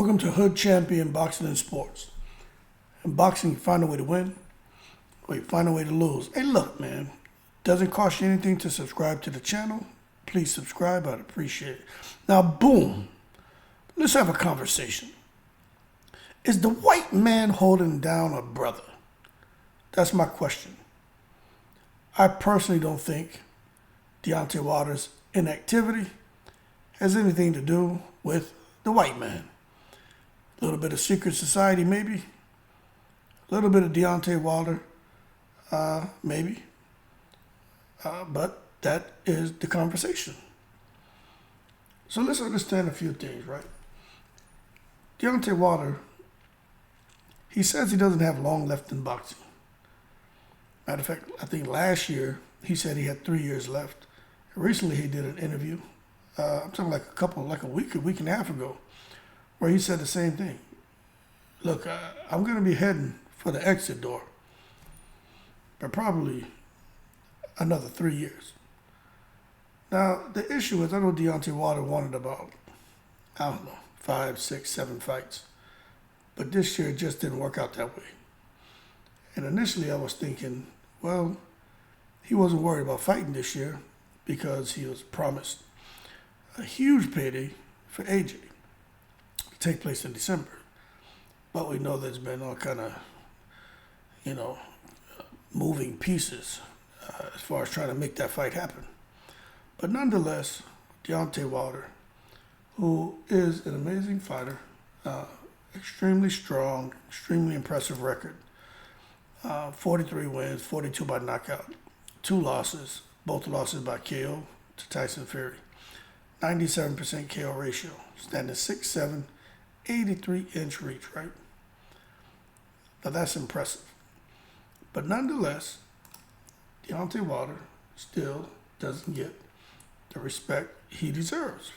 Welcome to Hood Champion Boxing and Sports. In boxing, you find a way to win, or you find a way to lose. Hey, look, man, doesn't cost you anything to subscribe to the channel. Please subscribe, I'd appreciate it. Now, boom, let's have a conversation. Is the white man holding down a brother? That's my question. I personally don't think Deontay Wilder's inactivity has anything to do with the white man. A little bit of secret society, maybe. A little bit of Deontay Wilder, maybe. But that is the conversation. So let's understand a few things, right? Deontay Wilder, he says he doesn't have long left in boxing. Matter of fact, I think last year he said he had 3 years left. Recently he did an interview, I'm talking like a week and a half ago, where he said the same thing. Look, I'm going to be heading for the exit door, but probably another 3 years. Now, the issue is, I know Deontay Wilder wanted about, 5, 6, 7 fights, but this year it just didn't work out that way. And initially I was thinking, well, he wasn't worried about fighting this year because he was promised a huge payday for AJ to take place in December. But we know there's been all kind of, moving pieces as far as trying to make that fight happen. But nonetheless, Deontay Wilder, who is an amazing fighter, extremely strong, extremely impressive record, 43 wins, 42 by knockout, 2 losses, both losses by KO to Tyson Fury, 97% KO ratio, standing 6'7", 83-inch reach, right? Now that's impressive. But nonetheless, Deontay Wilder still doesn't get the respect he deserves.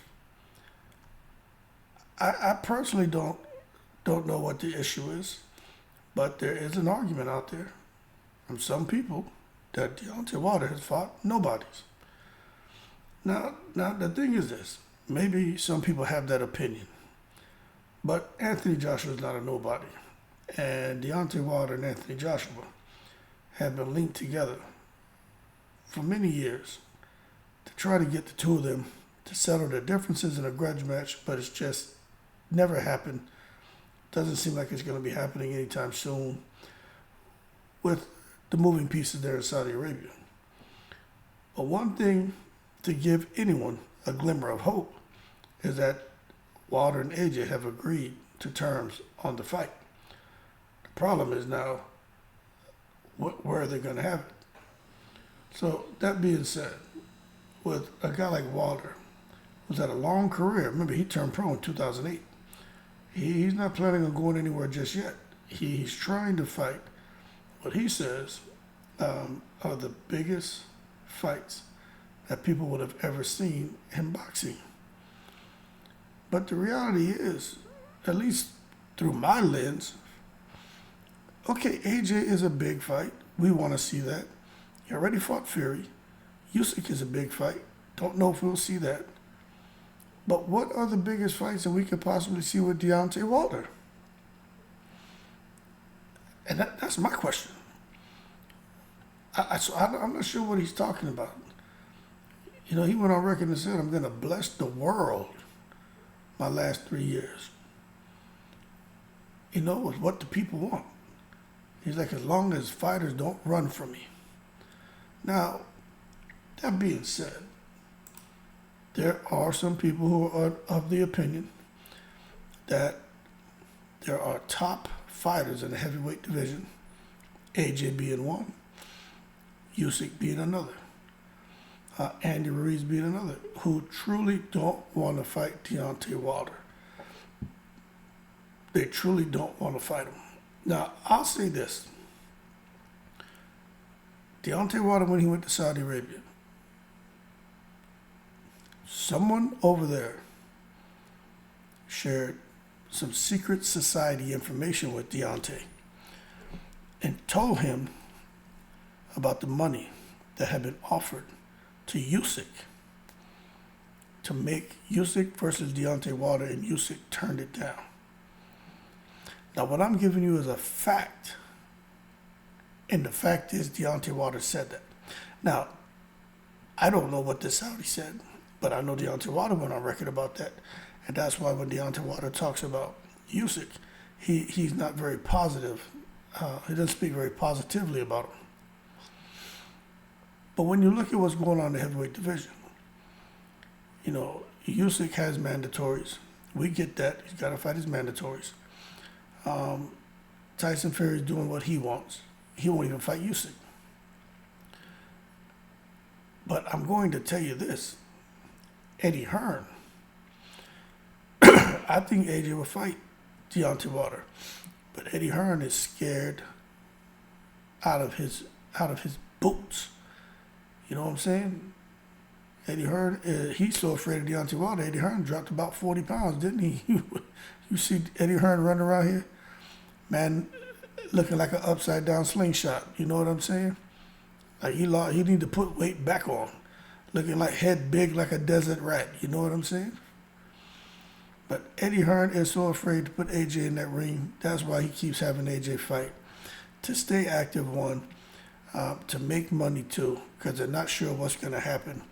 I personally don't know what the issue is, but there is an argument out there from some people that Deontay Wilder has fought nobodies. Now the thing is this, maybe some people have that opinion, but Anthony Joshua is not a nobody. And Deontay Wilder and Anthony Joshua have been linked together for many years to try to get the two of them to settle their differences in a grudge match, but it's just never happened. Doesn't seem like it's going to be happening anytime soon with the moving pieces there in Saudi Arabia. But one thing to give anyone a glimmer of hope is that Wilder and AJ have agreed to terms on the fight. The problem is now, where are they going to have it? So that being said, with a guy like Wilder, who's had a long career, remember he turned pro in 2008. He's not planning on going anywhere just yet. He's trying to fight what he says are the biggest fights that people would have ever seen in boxing. But the reality is, at least through my lens, okay, AJ is a big fight. We want to see that. He already fought Fury. Usyk is a big fight. Don't know if we'll see that. But what are the biggest fights that we could possibly see with Deontay Wilder? And that's my question. I'm not sure what he's talking about. He went on record and said, I'm going to bless the world my last 3 years. With what the people want. He's like, as long as fighters don't run from me. Now, that being said, there are some people who are of the opinion that there are top fighters in the heavyweight division, AJ being one, Usyk being another, Andy Ruiz being another, who truly don't want to fight Deontay Wilder. They truly don't want to fight him. Now, I'll say this. Deontay Wilder, when he went to Saudi Arabia, someone over there shared some secret society information with Deontay and told him about the money that had been offered to Usyk to make Usyk versus Deontay Wilder, and Usyk turned it down. Now, what I'm giving you is a fact. And the fact is Deontay Wilder said that. Now, I don't know what this Saudi said, but I know Deontay Wilder went on record about that. And that's why when Deontay Wilder talks about Usyk, he's not very positive. He doesn't speak very positively about him. But when you look at what's going on in the heavyweight division, Usyk has mandatories. We get that. He's got to fight his mandatories. Tyson Fury's doing what he wants. He won't even fight Usyk. But I'm going to tell you this. Eddie Hearn. I think AJ will fight Deontay Wilder. But Eddie Hearn is scared out of his boots. You know what I'm saying? Eddie Hearn, he's so afraid of Deontay Wilder. Eddie Hearn dropped about 40 pounds, didn't he? You see Eddie Hearn running around here? Man, looking like an upside down slingshot. You know what I'm saying? Like he need to put weight back on. Looking like head big like a desert rat. You know what I'm saying? But Eddie Hearn is so afraid to put AJ in that ring. That's why he keeps having AJ fight. To stay active, one. To make money, two. Because they're not sure what's going to happen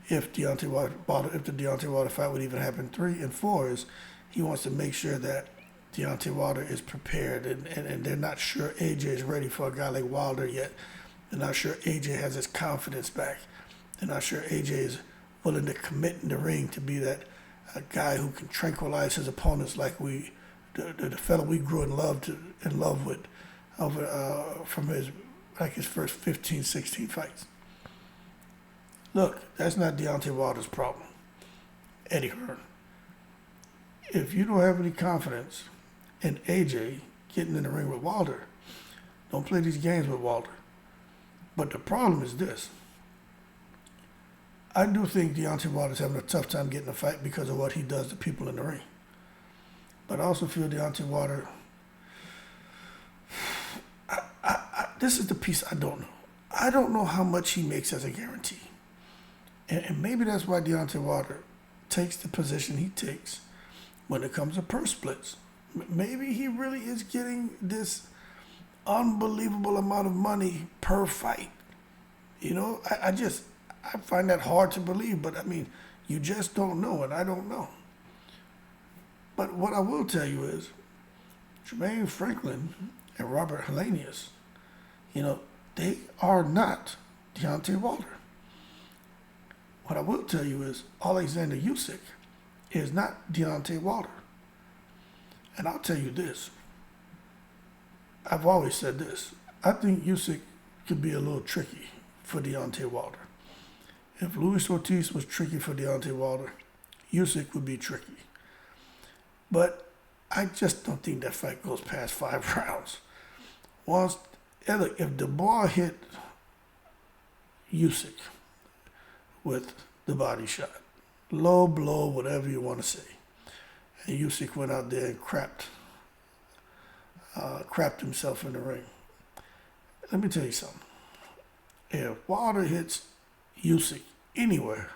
if the Deontay Wilder fight would even happen. 3 and 4 is he wants to make sure that Deontay Wilder is prepared. And they're not sure AJ is ready for a guy like Wilder yet. They're not sure AJ has his confidence back. They're not sure AJ is willing to commit in the ring to be that guy who can tranquilize his opponents like the fellow we grew in love with from his first 15, 16 fights. Look, that's not Deontay Wilder's problem. Eddie Hearn. If you don't have any confidence in AJ getting in the ring with Wilder, don't play these games with Wilder. But the problem is this. I do think Deontay Wilder's having a tough time getting a fight because of what he does to people in the ring. But I also feel Deontay Wilder, this is the piece I don't know. I don't know how much he makes as a guarantee. And maybe that's why Deontay Wilder takes the position he takes when it comes to purse splits. Maybe he really is getting this unbelievable amount of money per fight. I find that hard to believe, but I mean, you just don't know, and I don't know. But what I will tell you is, Jermaine Franklin and Robert Helenius, they are not Deontay Wilder. What I will tell you is, Alexander Usyk is not Deontay Wilder. And I'll tell you this. I've always said this. I think Usyk could be a little tricky for Deontay Wilder. If Luis Ortiz was tricky for Deontay Wilder, Usyk would be tricky. But I just don't think that fight goes past 5 rounds. If Dubois hit Usyk with the body shot, low blow, whatever you want to say, and Usyk went out there and crapped himself in the ring. Let me tell you something. If Wilder hits Usyk anywhere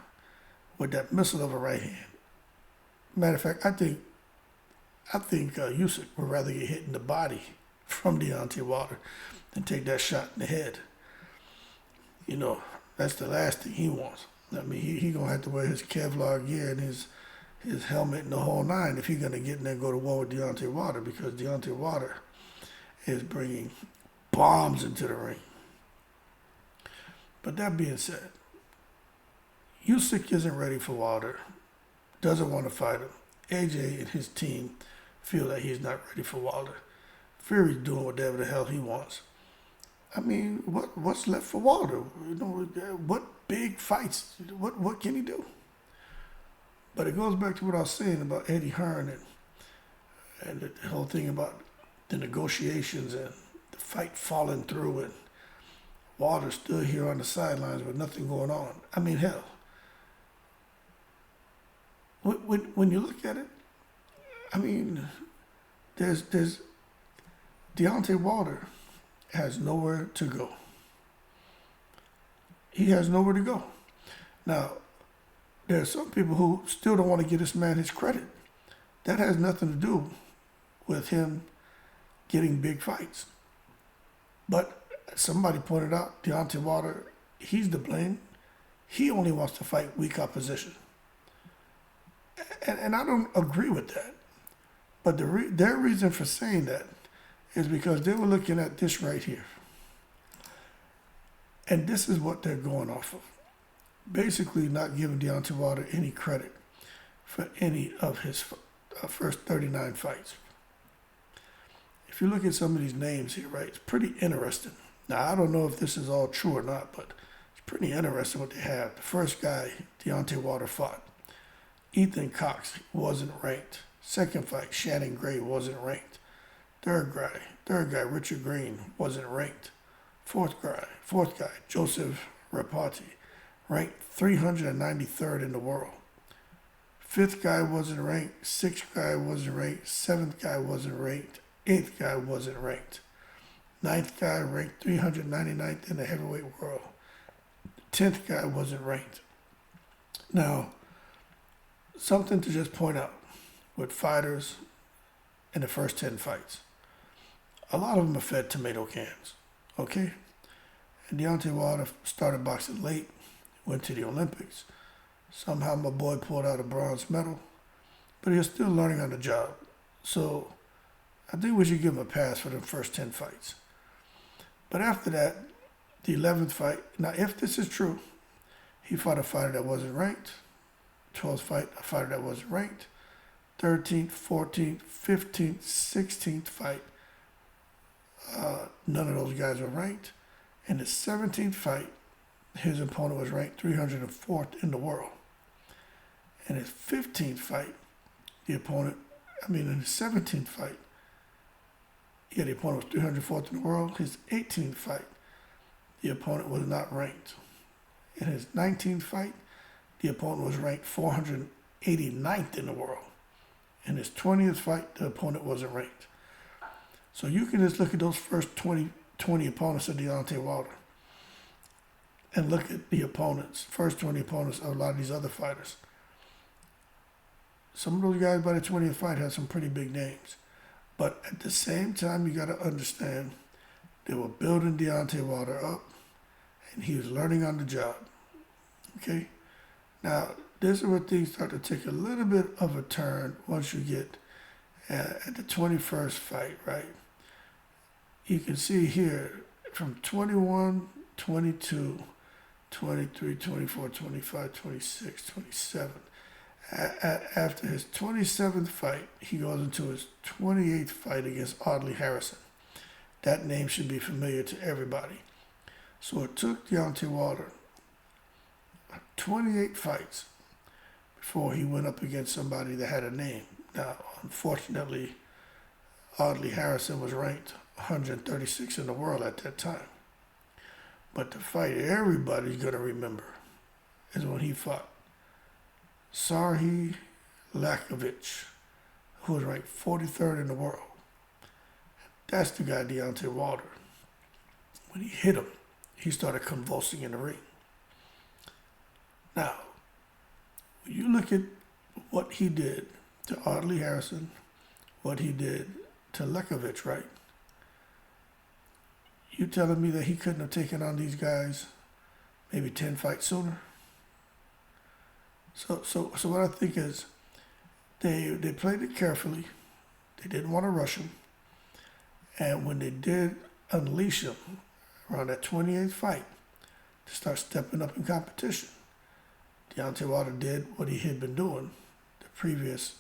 with that missile of a right hand, matter of fact, I think Usyk would rather get hit in the body from Deontay Wilder than take that shot in the head. That's the last thing he wants. I mean, he gonna have to wear his Kevlar gear and his helmet and the whole nine if he's gonna get in there and go to war with Deontay Wilder, because Deontay Wilder is bringing bombs into the ring. But that being said, Usyk isn't ready for Wilder, doesn't want to fight him. AJ and his team feel that he's not ready for Wilder. Fury's doing whatever the hell he wants. I mean, what's left for Wilder? What big fights? What can he do? But it goes back to what I was saying about Eddie Hearn and the whole thing about the negotiations and the fight falling through, and Wilder stood here on the sidelines with nothing going on. I mean, hell, when you look at it, I mean, there's Deontay Wilder has nowhere to go. He has nowhere to go. Now, there are some people who still don't want to give this man his credit. That has nothing to do with him getting big fights. But somebody pointed out, Deontay Wilder, he's to blame. He only wants to fight weak opposition. And I don't agree with that. But their reason for saying that is because they were looking at this right here. And this is what they're going off of. Basically not giving Deontay Wilder any credit for any of his first 39 fights. If you look at some of these names here, right, it's pretty interesting. Now, I don't know if this is all true or not, but it's pretty interesting what they have. The first guy Deontay Wilder fought, Ethan Cox, wasn't ranked. Second fight, Shannon Gray, wasn't ranked. Third guy, Richard Green, wasn't ranked. Fourth guy, Joseph Rapati, ranked 393rd in the world. Fifth guy wasn't ranked. Sixth guy wasn't ranked. Seventh guy wasn't ranked. Eighth guy wasn't ranked. Ninth guy ranked 399th in the heavyweight world. 10th guy wasn't ranked. Now, something to just point out with fighters in the first 10 fights. A lot of them are fed tomato cans, okay? And Deontay Wilder started boxing late, went to the Olympics. Somehow my boy pulled out a bronze medal, but he was still learning on the job. So I think we should give him a pass for the first 10 fights. But after that, the 11th fight, now if this is true, he fought a fighter that wasn't ranked. 12th fight, a fighter that wasn't ranked. 13th, 14th, 15th, 16th fight, none of those guys were ranked. In the 17th fight, his opponent was ranked 304th in the world. In his 15th fight, in the 17th fight, the opponent was 304th in the world. His 18th fight, the opponent was not ranked. In his 19th fight, the opponent was ranked 489th in the world. In his 20th fight, the opponent wasn't ranked. So you can just look at those first 20 opponents of Deontay Wilder and look at the opponents, first 20 opponents of a lot of these other fighters. Some of those guys by the 20th fight had some pretty big names. But at the same time, you got to understand they were building Deontay Wilder up, and he was learning on the job. Okay? Now, this is where things start to take a little bit of a turn once you get at the 21st fight, right? You can see here from 21, 22, 23, 24, 25, 26, 27. After his 27th fight, he goes into his 28th fight against Audley Harrison. That name should be familiar to everybody. So it took Deontay Wilder 28 fights before he went up against somebody that had a name. Now, unfortunately, Audley Harrison was ranked 136 in the world at that time. But the fight everybody's going to remember is when he fought Sarhi Lakovic, who was ranked 43rd in the world. That's the guy, Deontay Wilder. When he hit him, he started convulsing in the ring. Now, when you look at what he did to Audley Harrison, what he did to Lakovic, right? You telling me that he couldn't have taken on these guys maybe 10 fights sooner? So what I think is they played it carefully. They didn't want to rush him. And when they did unleash him around that 28th fight to start stepping up in competition, Deontay Wilder did what he had been doing the previous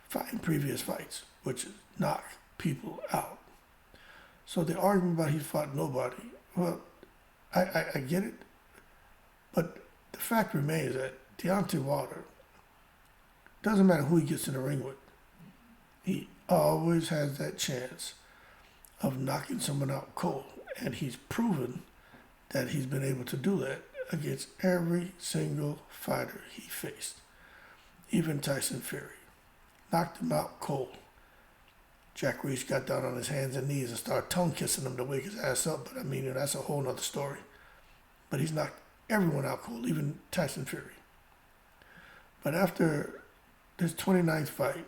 fights, which is knock people out. So the argument about he fought nobody, well, I get it, but the fact remains that Deontay Wilder, doesn't matter who he gets in the ring with, he always has that chance of knocking someone out cold. And he's proven that he's been able to do that against every single fighter he faced. Even Tyson Fury knocked him out cold. Jack Reach got down on his hands and knees and started tongue kissing him to wake his ass up. But I mean, that's a whole nother story. But he's knocked everyone out cold, even Tyson Fury. But after this 29th fight,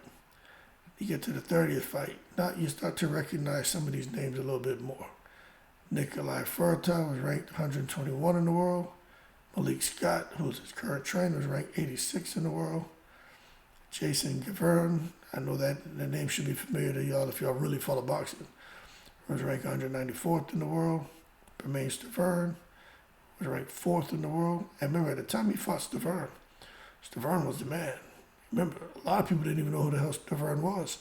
You get to the 30th fight, now you start to recognize some of these names a little bit more. Nikolai Furta was ranked 121 in the world. Malik Scott, who's his current trainer, was ranked 86 in the world. Jason Gavern, I know that the name should be familiar to y'all if y'all really follow boxing, was ranked 194th in the world. Bermain Stavern was ranked 4th in the world. And remember, at the time he fought Stavern was the man. Remember, a lot of people didn't even know who the hell Stavern was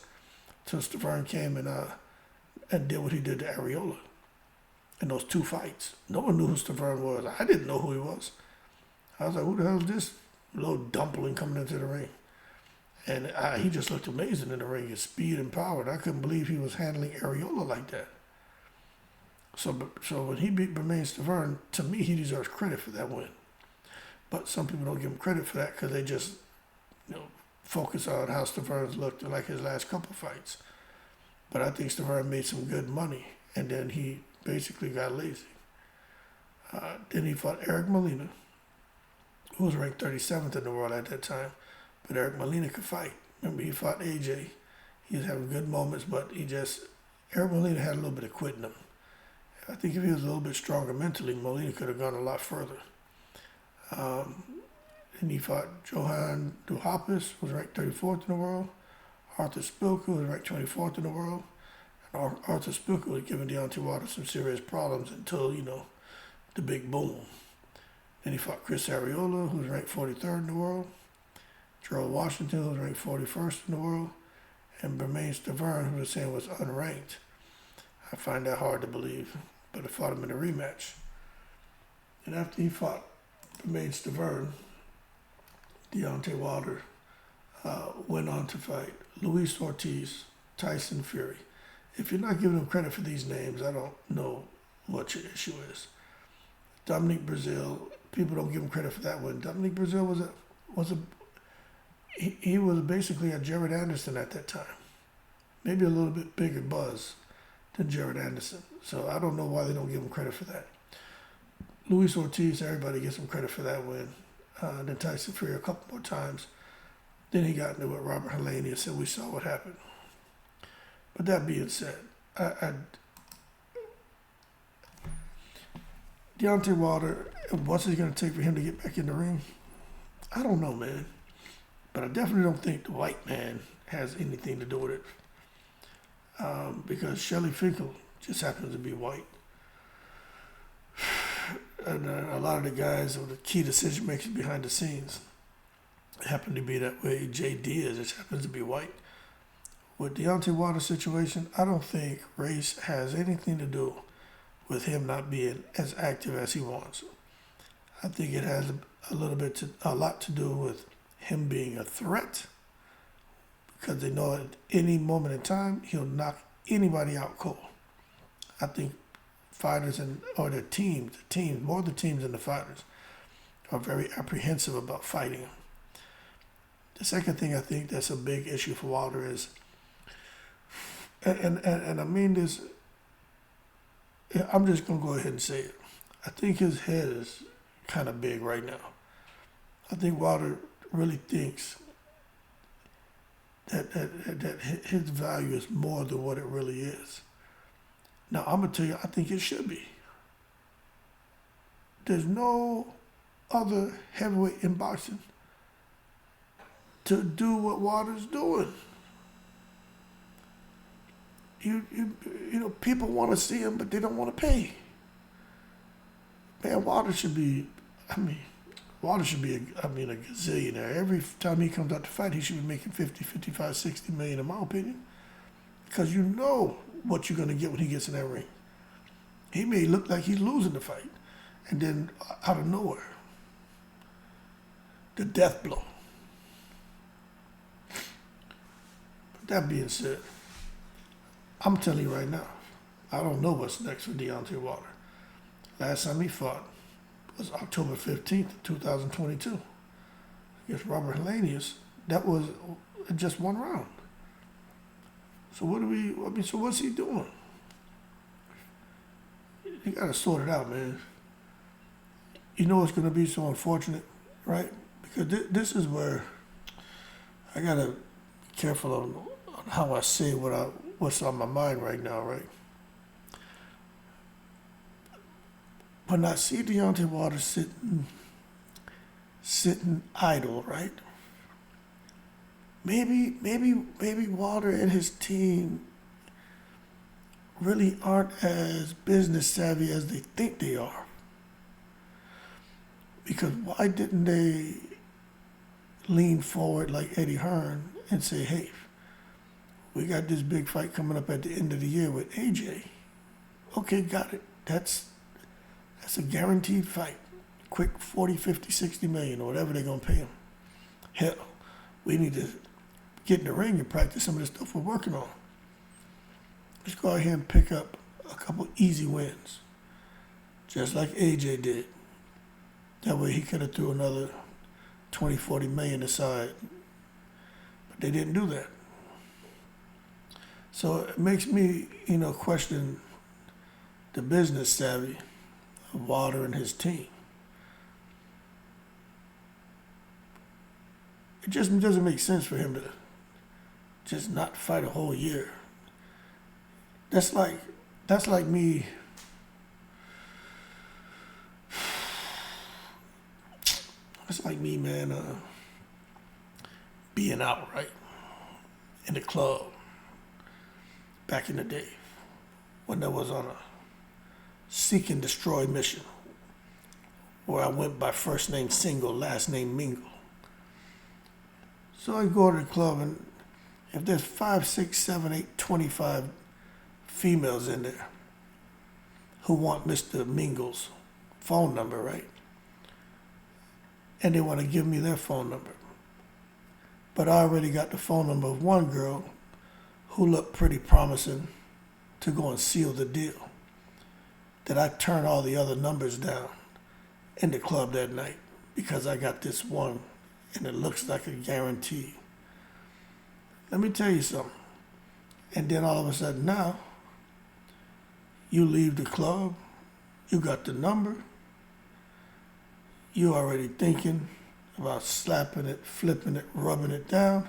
until Stavern came and did what he did to Areola in those 2 fights. No one knew who Stavern was. I didn't know who he was. I was like, who the hell is this little dumpling coming into the ring? And he just looked amazing in the ring, his speed and power. And I couldn't believe he was handling Areola like that. So when he beat Bermain Stavern, to me, he deserves credit for that win. But some people don't give him credit for that because they just, focus on how Stavern looked like his last couple fights. But I think Stavern made some good money, and then he basically got lazy. Then he fought Eric Molina, who was ranked 37th in the world at that time. But Eric Molina could fight. Remember, he fought AJ. He was having good moments, but Eric Molina had a little bit of quit in him. I think if he was a little bit stronger mentally, Molina could have gone a lot further. And he fought Johan Duhaupas, who was ranked 34th in the world. Arthur Spilka, who was ranked 24th in the world. And Arthur Spilka was giving Deontay Wilder some serious problems until, the big boom. Then he fought Chris Areola, who was ranked 43rd in the world. Gerald Washington, who was ranked 41st in the world. And Bermain Stavern, who was saying was unranked. I find that hard to believe, but I fought him in a rematch. And after he fought Bermain Stavern, Deontay Wilder went on to fight Luis Ortiz, Tyson Fury. If you're not giving him credit for these names, I don't know what your issue is. Dominic Brazil, people don't give him credit for that one. Dominic Brazil was basically a Jared Anderson at that time. Maybe a little bit bigger buzz than Jared Anderson. So I don't know why they don't give him credit for that. Luis Ortiz, everybody gives him credit for that win. Then Tyson Fury a couple more times. Then he got into it with Robert Helenius, and we saw what happened. But that being said, Deontay Wilder, what's it going to take for him to get back in the ring? I don't know, man. But I definitely don't think the white man has anything to do with it. Because Shelly Finkel just happens to be white. And a lot of the guys or the key decision makers behind the scenes happen to be that way. Jay Diaz just happens to be white. With Deontay Wilder's situation, I don't think race has anything to do with him not being as active as he wants. I think it has a lot to do with him being a threat, because they know at any moment in time he'll knock anybody out cold. I think fighters or the teams, more the teams than the fighters, are very apprehensive about fighting him. The second thing I think that's a big issue for Wilder is, and I mean this, I'm just going to go ahead and say it. I think his head is kind of big right now. I think Wilder really thinks that his value is more than what it really is. Now, I'm going to tell you, I think it should be. There's no other heavyweight in boxing to do what Wilder's doing. You know, people want to see him, but they don't want to pay. Man, Wilder should be a gazillionaire. Every time he comes out to fight, he should be making 50, 55, 60 million, in my opinion. Because you know what you're going to get when he gets in that ring. He may look like he's losing the fight, and then out of nowhere, the death blow. But that being said, I'm telling you right now, I don't know what's next for Deontay Wilder. Last time he fought was October 15th, 2022 against Robert Helenius. That was just one round. So so what's he doing? You got to sort it out, man. You know it's going to be so unfortunate, right? Because this is where I got to be careful on how I say what's on my mind right now, right? When I see Deontay Wilder sitting idle, right? Maybe Wilder and his team really aren't as business savvy as they think they are. Because why didn't they lean forward like Eddie Hearn and say, hey, we got this big fight coming up at the end of the year with AJ. Okay, got it. That's a guaranteed fight. Quick 40, 50, 60 million or whatever they're going to pay him. Hell, we need to get in the ring and practice some of the stuff we're working on. Let's go ahead and pick up a couple easy wins, just like AJ did. That way he could have threw another 20, 40 million aside. But they didn't do that. So it makes me, question the business savvy of Wilder and his team. It just doesn't make sense for him to just not fight a whole year. That's like me. It's like me, man, being out, right, in the club back in the day when I was on a seek and destroy mission where I went by first name Single, last name Mingle. So I go to the club, and if there's 5, 6, 7, 8, 25 females in there who want Mr. Mingle's phone number, right? And they want to give me their phone number. But I already got the phone number of one girl who looked pretty promising to go and seal the deal. That I turned all the other numbers down in the club that night because I got this one and it looks like a guarantee. Let me tell you something. And then all of a sudden now, you leave the club, you got the number, you already thinking about slapping it, flipping it, rubbing it down.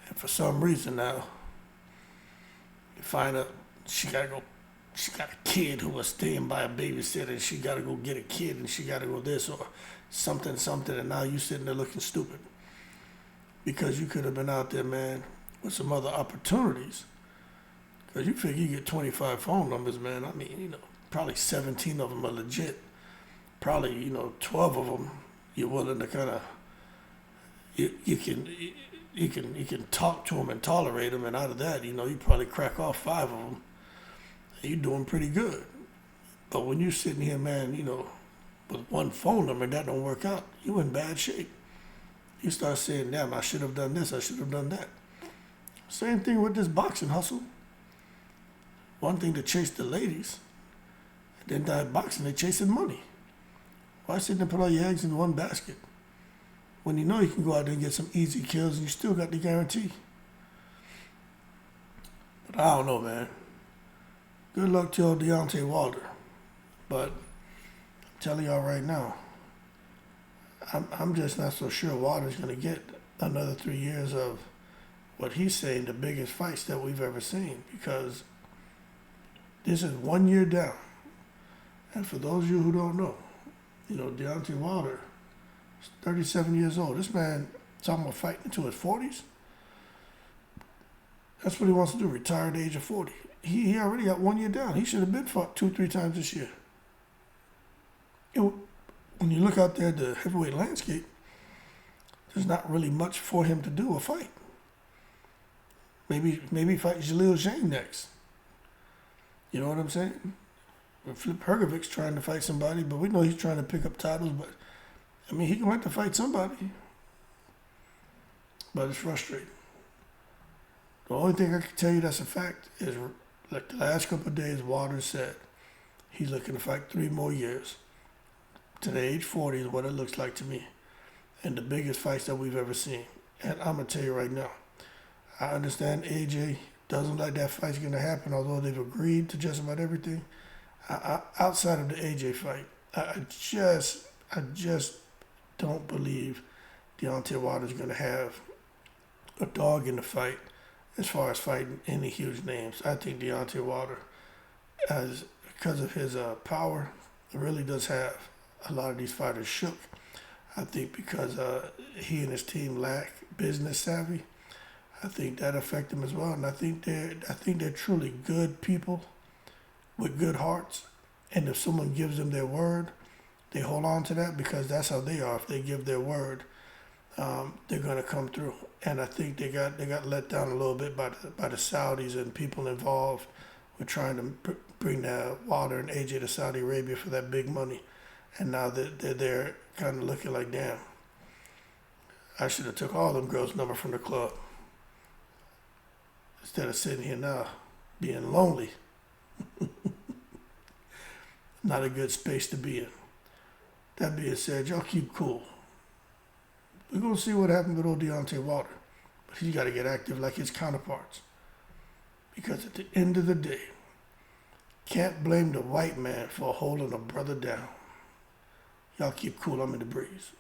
And for some reason now, you find out she got a kid who was staying by a babysitter and she got to go get a kid and she got to go this or something, and now you sitting there looking stupid. Because you could have been out there, man, with some other opportunities. Because you figure you get 25 phone numbers, man. I mean, probably 17 of them are legit. Probably, 12 of them you're willing to kind of, you can talk to them and tolerate them. And out of that, you probably crack off 5 of them. And you're doing pretty good. But when you're sitting here, man, with one phone number and that don't work out, you in bad shape. You start saying, damn, I should have done this, I should have done that. Same thing with this boxing hustle. One thing to chase the ladies, and then that boxing, they chasing money. Why sit there and put all your eggs in one basket when you know you can go out there and get some easy kills and you still got the guarantee? But I don't know, man. Good luck to old Deontay Wilder. But I'm telling y'all right now, I'm just not so sure Wilder's going to get another 3 years of what he's saying, the biggest fights that we've ever seen, because this is 1 year down. And for those of you who don't know, Deontay Wilder is 37 years old. This man talking about fighting into his 40s. That's what he wants to do, retire at the age of 40. He already got 1 year down. He should have been fought 2-3 times this year. When you look out there at the heavyweight landscape, there's not really much for him to do or fight. Maybe fight Jaleel Zhang next. You know what I'm saying? Flip Hergovic's trying to fight somebody, but we know he's trying to pick up titles. But I mean, he can have to fight somebody. But it's frustrating. The only thing I can tell you that's a fact is, like the last couple of days, Wilder said he's looking to fight 3 more years. To the age 40 is what it looks like to me. And the biggest fights that we've ever seen. And I'm going to tell you right now, I understand AJ doesn't like that fight's going to happen, although they've agreed to just about everything. Outside of the AJ fight, I just don't believe Deontay Wilder's going to have a dog in the fight as far as fighting any huge names. I think Deontay Wilder, as because of his power, really does have a lot of these fighters shook. I think because he and his team lack business savvy, I think that affected him as well. And I think they're truly good people with good hearts. And if someone gives them their word, they hold on to that because that's how they are. If they give their word, they're gonna come through. And I think they got let down a little bit by the Saudis and people involved with trying to bring Wilder and AJ to Saudi Arabia for that big money. And now they're kind of looking like, damn, I should have took all them girls' number from the club instead of sitting here now being lonely. Not a good space to be in. That being said, y'all keep cool. We're going to see what happens with old Deontay Wilder. But he's got to get active like his counterparts. Because at the end of the day, can't blame the white man for holding a brother down. Y'all keep cool. I'm in the breeze.